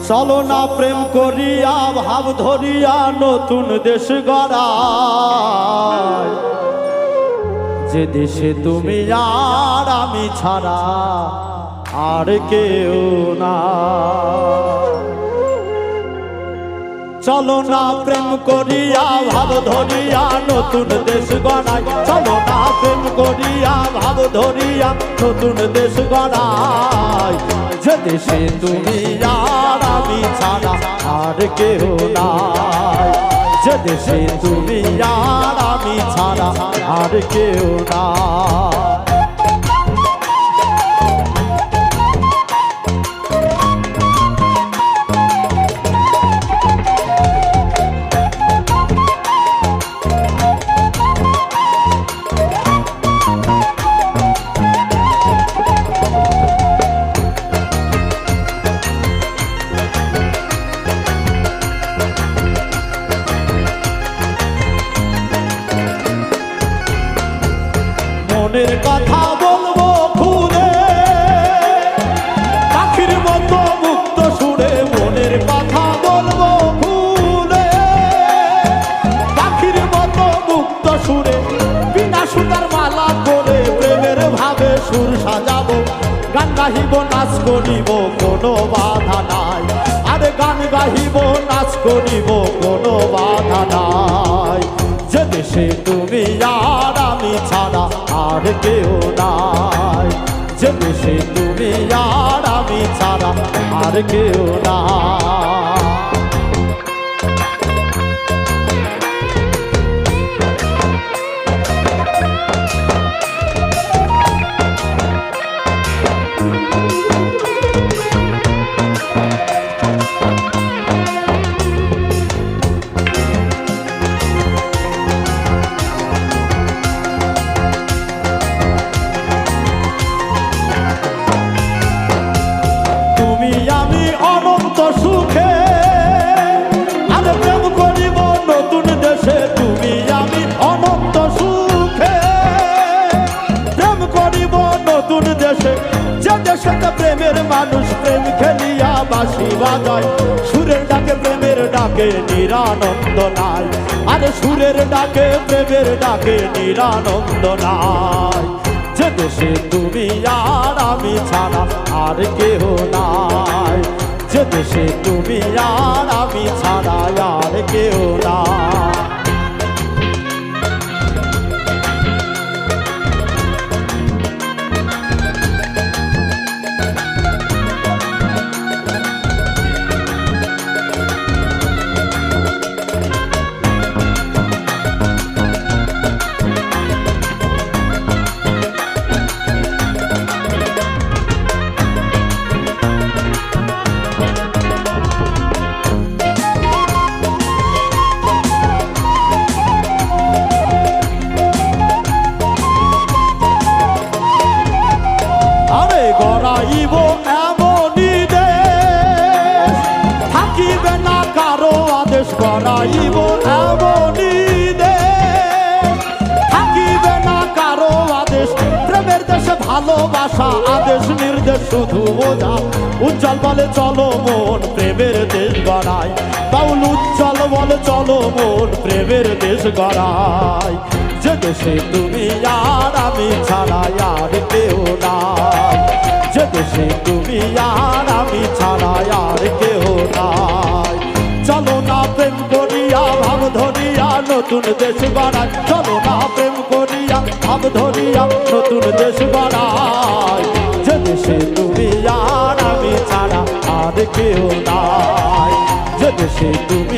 চলো না প্রেম করিয়া ভাব ধরিয়া নতুন দেশ গড়াই, যে দেশে তুমি আর আমি ছাড়া আর কেউ না। চলো না প্রেম করিয়া ভাব ধরিয়া নতুন দেশ গড়াই, চলো না প্রেম করিয়া ভাব ধরিয়া নতুন দেশ গড়াই, যে দেশে তুমি আর আমি ছাড়া আর কেউ নাই, যে দেশে তুমি আর আমি ছাড়া আর কেউ নাই। মনের কথা বলবো খুলে পাখির মতো মুক্ত সুরে, মনের কথা বলবো খুলে পাখির মতো মুক্ত সুরে, বিনা সুতার মালা করে প্রেমের ভাবে সুর সাজাবো, গান গাহিব নাচ করিব কোনো বাধা নাই, আরে গান গাহিব নাচ করিব কোনো বাধা নাই, যে দেশে তুমি আর আমি ছাড়া আর কেউ নাই, যে দেশে তুমি আর আমি ছাড়া আর কেউ নাই। আমি অনন্ত সুখে আর প্রেম করিব নতুন দেশে, তুমি আমি অনন্ত সুখে প্রেম করিব নতুন দেশে, যে দেশেতে প্রেমের মানুষ প্রেম খেলিয়া বাঁশি বাজায়, সুরের ডাকে প্রেমের ডাকে নিরানন্দ নাই, আরে সুরের ডাকে প্রেমের ডাকে নিরানন্দ নাই, যে দেশে তুমি আর আমি ছাড়া আর কেউ নাই, যে দেশে তুমি আর আমি ছাড়া আর কেউ নাই। আরে গড়াইব এমনই দেশ থাকিবে না কারো আদেশ, গড়াইব এমনই দেশ থাকিবে না কারো আদেশ, প্রেমের দেশে ভালোবাসা আদেশ নির্দেশ শুধু বোঝা, উজ্জ্বল বলে চলো মন প্রেমের দেশ গড়াই, বাউল উজ্জ্বল বলে চলো মন প্রেমের দেশ গড়াই, যে দেশে তুমি আর আমি ছাড়া আর কেউ নাই, যে দেশে তুমি আর আমি ছাড়া আর কেউ নাই। চলো না প্রেম করিয়া ভাব ধরিয়া নতুন দেশ গড়াই, চলো না প্রেম করিয়া ভাব ধরিয়া নতুন দেশ গড়াই, যে দেশে তুমি আর আমি ছাড়া আর কেউ নাই, যে দেশে তুমি